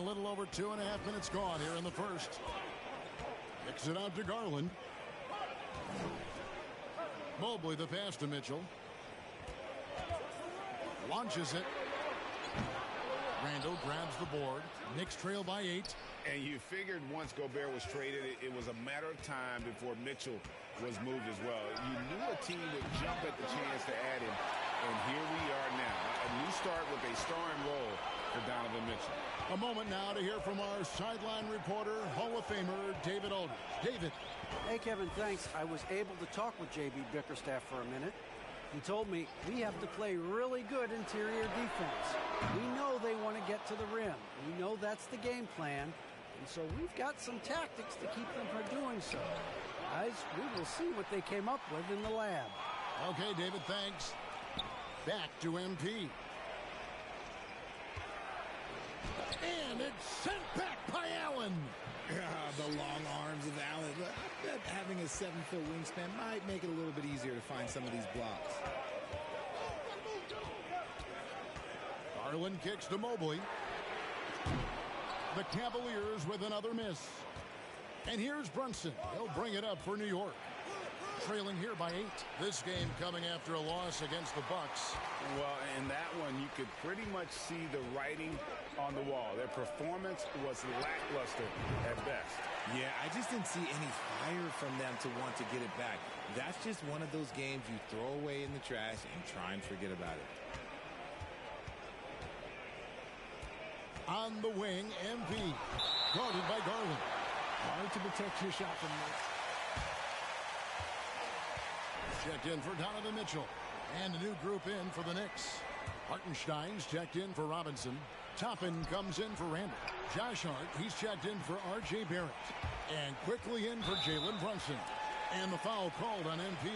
little over 2.5 minutes gone here in the first. Kicks it out to Garland. Mobley the pass to Mitchell. Launches it. Randall grabs the board. Knicks trail by 8. And you figured once Gobert was traded, it was a matter of time before Mitchell was moved as well. You knew a team would jump at the chance to add him. And here we are now. A new start with a starring role for Donovan Mitchell. A moment now to hear from our sideline reporter, Hall of Famer David Aldridge. David. Hey, Kevin, thanks. I was able to talk with J.B. Bickerstaff for a minute. He told me we have to play really good interior defense. We know they want to get to the rim. We know that's the game plan. And so we've got some tactics to keep them from doing so. Guys, we will see what they came up with in the lab. Okay, David, thanks. Back to MP. And it's sent back by Allen. The long arms of Allen. I bet having a 7-foot wingspan might make it a little bit easier to find some of these blocks. Garland kicks to Mobley. The Cavaliers with another miss. And here's Brunson. He'll bring it up for New York. Trailing here by 8. This game coming after a loss against the Bucks. Well, in that one, you could pretty much see the writing on the wall. Their performance was lackluster at best. Yeah, I just didn't see any fire from them to want to get it back. That's just one of those games you throw away in the trash and try and forget about it. On the wing, MP. Guarded by Garland. Hard to protect your shot from this. Checked in for Donovan Mitchell. And a new group in for the Knicks. Hartenstein's checked in for Robinson. Toppin comes in for Randall. Josh Hart, he's checked in for R.J. Barrett. And quickly in for Jalen Brunson. And the foul called on MP.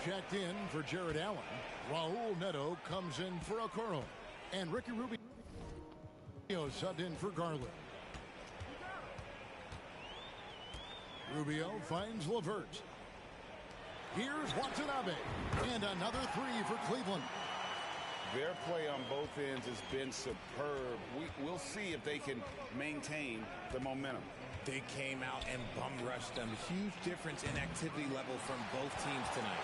Checked in for Jared Allen. Raul Neto comes in for Okoro. And Ricky Rubio subbed in for Garland. Rubio finds LeVert. Here's Watanabe. And another 3 for Cleveland. Their play on both ends has been superb. We'll see if they can maintain the momentum. They came out and bum rushed them. Huge difference in activity level from both teams tonight.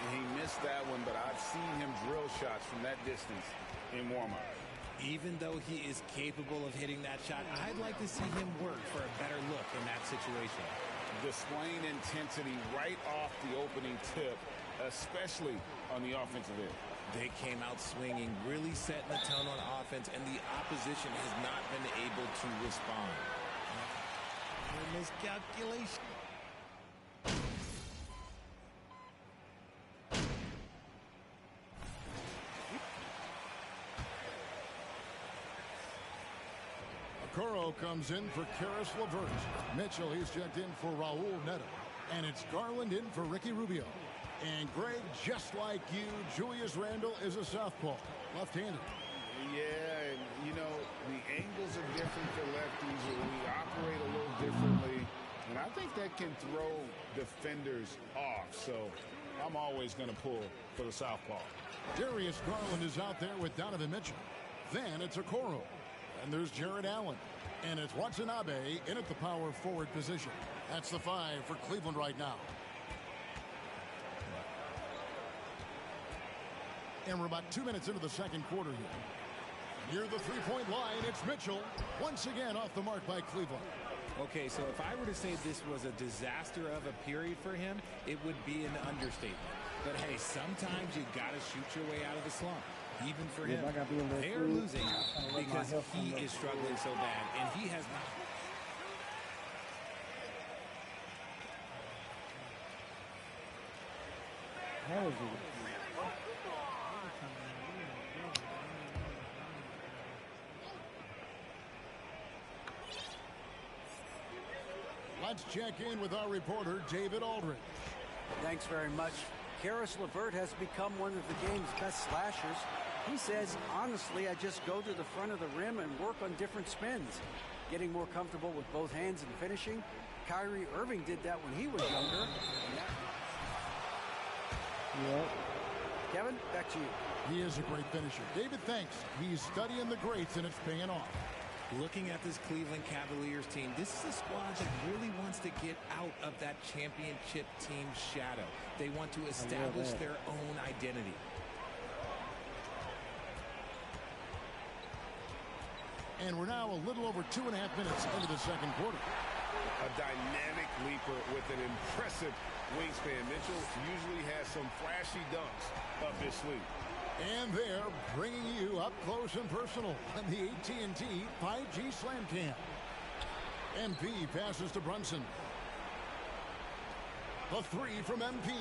He missed that one, but I've seen him drill shots from that distance in warm-up. Even though he is capable of hitting that shot, I'd like to see him work for a better look in that situation. Displaying intensity right off the opening tip, especially on the offensive end. They came out swinging, really setting the tone on offense, and the opposition has not been able to respond. Miscalculation. Okoro comes in for Karis LeVert. Mitchell, he's checked in for Raul Neto. And it's Garland in for Ricky Rubio. And Greg, just like you, Julius Randle is a southpaw, left-handed. Yeah, and, you know, the angles are different for lefties. We operate a little differently. And I think that can throw defenders off. So I'm always going to pull for the southpaw. Darius Garland is out there with Donovan Mitchell. Then it's Okoro. And there's Jared Allen. And it's Watanabe in at the power forward position. That's the 5 for Cleveland right now. And we're about 2 minutes into the second quarter here. Near the three-point line, it's Mitchell. Once again off the mark by Cleveland. Okay, so if I were to say this was a disaster of a period for him, it would be an understatement. But hey, sometimes you got to shoot your way out of the slump. Even for him, they're losing because he is struggling so bad, and he has not. Let's check in with our reporter, David Aldridge. Thanks very much. Karis LeVert has become one of the game's best slashers. He says, honestly, I just go to the front of the rim and work on different spins. Getting more comfortable with both hands and finishing. Kyrie Irving did that when he was younger, and Yep. Kevin, back to you. He is a great finisher. David thinks he's studying the greats, and it's paying off. Looking at this Cleveland Cavaliers team, this is a squad that really wants to get out of that championship team shadow. They want to establish their own identity. And we're now a little over 2.5 minutes into the second quarter. A dynamic leaper with an impressive wingspan. Mitchell usually has some flashy dunks up his sleeve. And they're bringing you up close and personal on the AT&T 5G Slam Cam. MP passes to Brunson. The three from MP.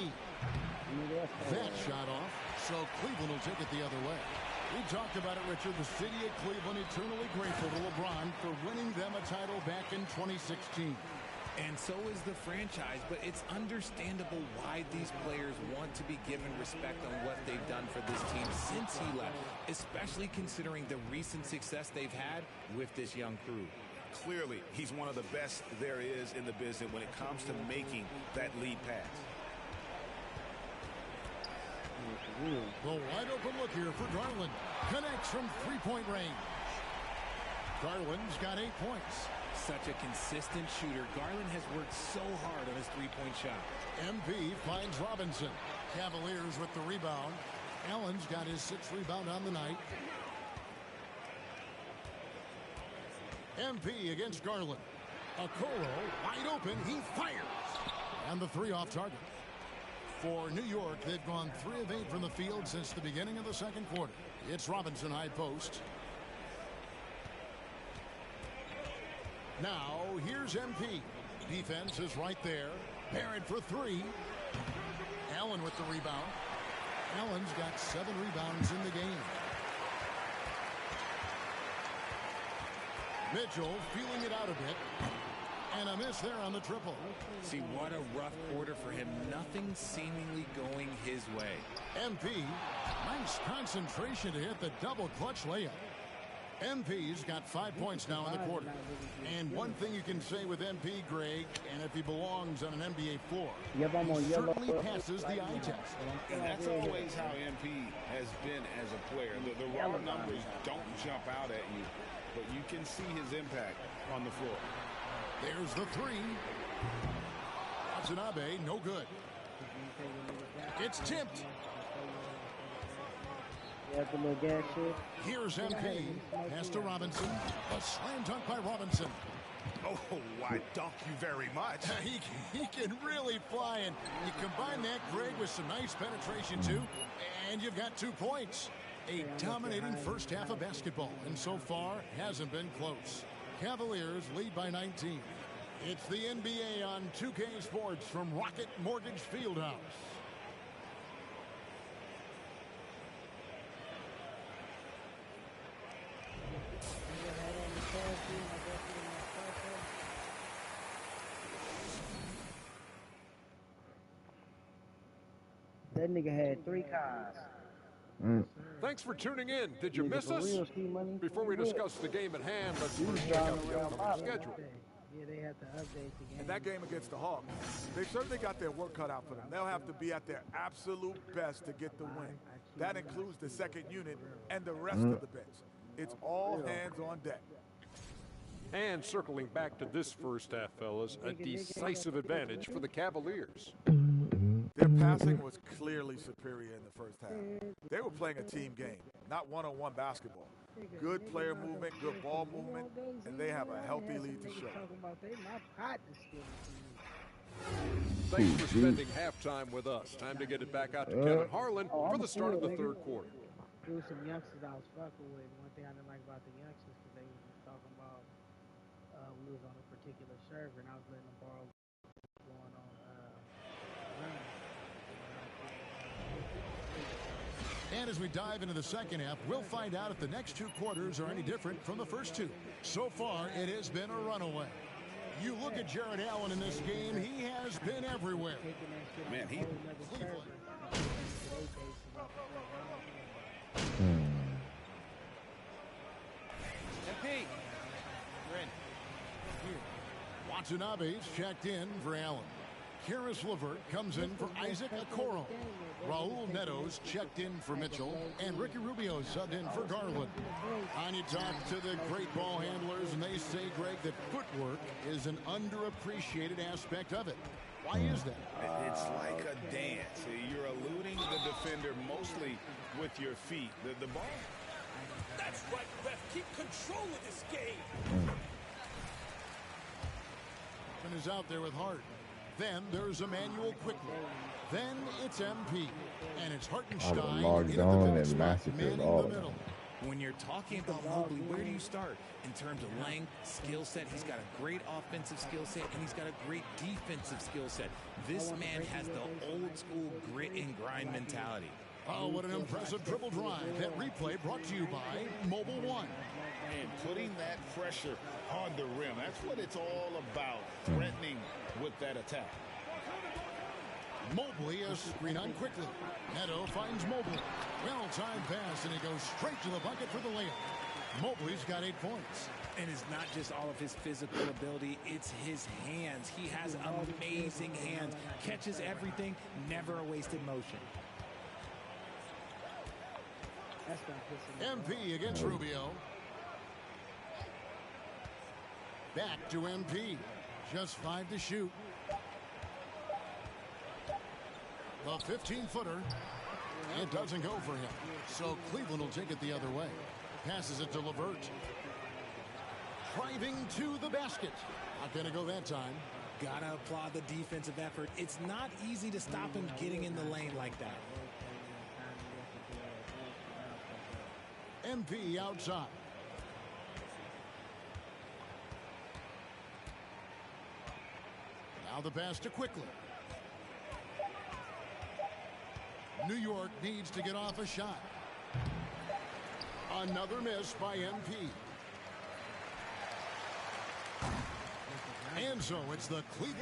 That shot off, so Cleveland will take it the other way. We talked about it, Richard. The city of Cleveland eternally grateful to LeBron for winning them a title back in 2016. And so is the franchise, but it's understandable why these players want to be given respect on what they've done for this team since he left, especially considering the recent success they've had with this young crew. Clearly, he's one of the best there is in the business when it comes to making that lead pass. The wide open look here for Garland. Connects from three-point range. Garland's got 8 points. Such a consistent shooter. Garland has worked so hard on his three-point shot. MP finds Robinson. Cavaliers with the rebound. Allen's got his 6th rebound on the night. MP against Garland. Okoro wide open. He fires. And the three off target. For New York, they've gone 3 of 8 from the field since the beginning of the second quarter. It's Robinson high post. Now, here's MP. Defense is right there. Barrett for 3. Allen with the rebound. Allen's got 7 rebounds in the game. Mitchell feeling it out a bit. And a miss there on the triple. See, what a rough quarter for him. Nothing seemingly going his way. MP, nice concentration to hit the double clutch layup. MP's got 5 points now in the quarter. And one thing you can say with MP, Greg, and if he belongs on an NBA floor, he certainly passes the eye test. And that's always how MP has been as a player. The raw numbers don't jump out at you, but you can see his impact on the floor. There's the three. Watanabe, no good. It's tipped. Here's MP. Pass to Robinson. A slam dunk by Robinson. Oh, why, dunk you very much. He can really fly, and you combine that, Greg, with some nice penetration, too, and you've got 2 points. A dominating first half of basketball, and so far hasn't been close. Cavaliers lead by 19. It's the NBA on 2K Sports from Rocket Mortgage Fieldhouse. That nigga had 3 cars. Thanks for tuning in. Did you miss us? Before we discuss the game at hand, let's first check out the upcoming schedule. Yeah, they have to update the game. And that game against the Hawks, they certainly got their work cut out for them. They'll have to be at their absolute best to get the win. That includes the second unit and the rest of the bench. It's all hands on deck. And circling back to this first half, fellas, a decisive advantage for the Cavaliers. Their passing was clearly superior in the first half. They were playing a team game, not one-on-one basketball. Good player movement, good ball movement, and they have a healthy lead to show. Thanks for spending halftime with us. Time to get it back out to Kevin Harlan for the start of the third quarter. There was some youngsters I was fucking with. One thing I didn't like about the youngsters because they was just talking about we was on a particular server and I was letting them borrow going on run. And as we dive into the second half, we'll find out if the next 2 quarters are any different from the first 2. So far, it has been a runaway. You look at Jared Allen in this game, he has been everywhere. Man, he... MP. Watanabe's checked in for Allen. Harris LeVert comes in for Isaac Okoro. Raul Neto's checked in for Mitchell. And Ricky Rubio subbed in for Garland. And you talk to the great ball handlers, and they say, Greg, that footwork is an underappreciated aspect of it. Why is that? It's like a dance. You're eluding the defender mostly with your feet. The ball. That's right, ref. Keep control of this game. And is out there with Hart. Then there's Emmanuel Quickly. Then it's MP. And it's Hartenstein logged on and massacred all of them. When you're talking about Mobley, where do you start? In terms of length, skill set, he's got a great offensive skill set, and he's got a great defensive skill set. This man has the old school grit and grind mentality. Oh, what an impressive triple drive. That replay brought to you by Mobile One. And putting that pressure on the rim. That's what it's all about, threatening with that attack. Mobley, a screen on Quickly. Neto finds Mobley. Well-timed pass, and he goes straight to the bucket for the layup. Mobley's got 8 points. And it's not just all of his physical ability, it's his hands. He has amazing hands. Catches everything, never a wasted motion. MP against Rubio. Back to MP. Just 5 to shoot. The 15-footer. It doesn't go for him. So Cleveland will take it the other way. Passes it to LeVert. Driving to the basket. Not going to go that time. Gotta applaud the defensive effort. It's not easy to stop him getting in the lane like that. MP outside. Now the pass to Quickly. New York needs to get off a shot. Another miss by MP. And so it's the Cleveland.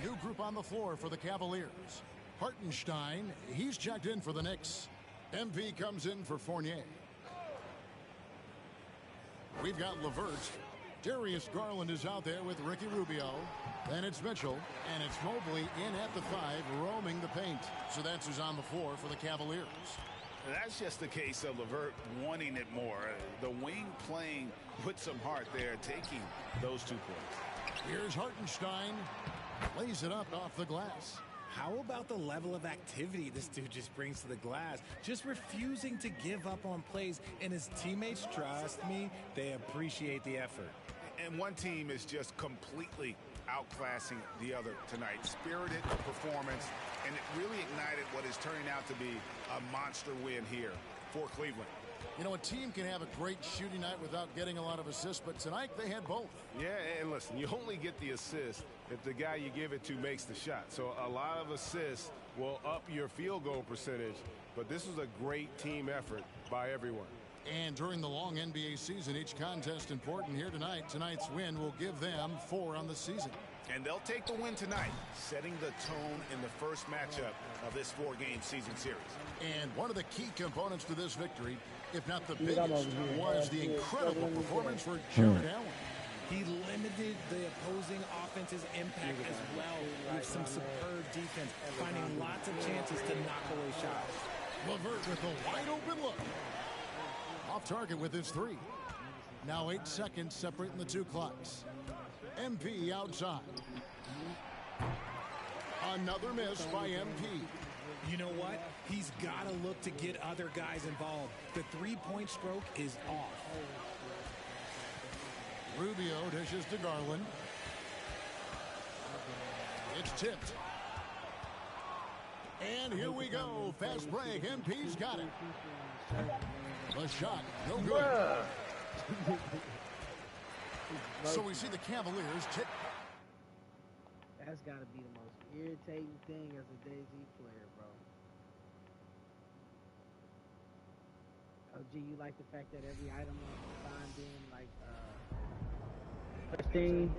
New group on the floor for the Cavaliers. Hartenstein, he's checked in for the Knicks. MP comes in for Fournier. We've got LeVert. Darius Garland is out there with Ricky Rubio. Then it's Mitchell, and it's Mobley in at the 5, roaming the paint. So that's who's on the floor for the Cavaliers. That's just the case of LeVert wanting it more. The wing playing with some heart there, taking those 2 points. Here's Hartenstein. Lays it up off the glass. How about the level of activity this dude just brings to the glass? Just refusing to give up on plays, and his teammates, trust me, they appreciate the effort. And one team is just completely outclassing the other tonight. Spirited performance, and it really ignited what is turning out to be a monster win here for Cleveland. You know, a team can have a great shooting night without getting a lot of assists, but tonight they had both. Yeah, and listen, you only get the assist if the guy you give it to makes the shot. So a lot of assists will up your field goal percentage, but this was a great team effort by everyone. And during the long NBA season, each contest important here tonight. Tonight's win will give them 4 on the season. And they'll take the win tonight, setting the tone in the first matchup of this 4-game season series. And one of the key components to this victory, if not the biggest, was the incredible performance for Jared Allen. He limited the opposing offense's impact as well with some superb defense, finding lots of chances to knock away shots. LeVert with a wide-open look. Off target with his 3. Now 8 seconds separating the 2 clocks. MP outside. Another miss by MP. You know what? He's got to look to get other guys involved. The 3-point stroke is off. Rubio dishes to Garland. It's tipped. And here we go. Fast break. MP's got it. The shot, no good. So we see the Cavaliers tip. That's got to be the most irritating thing as a Daisy player, bro. Oh, gee, you like the fact that every item is designed in like First thing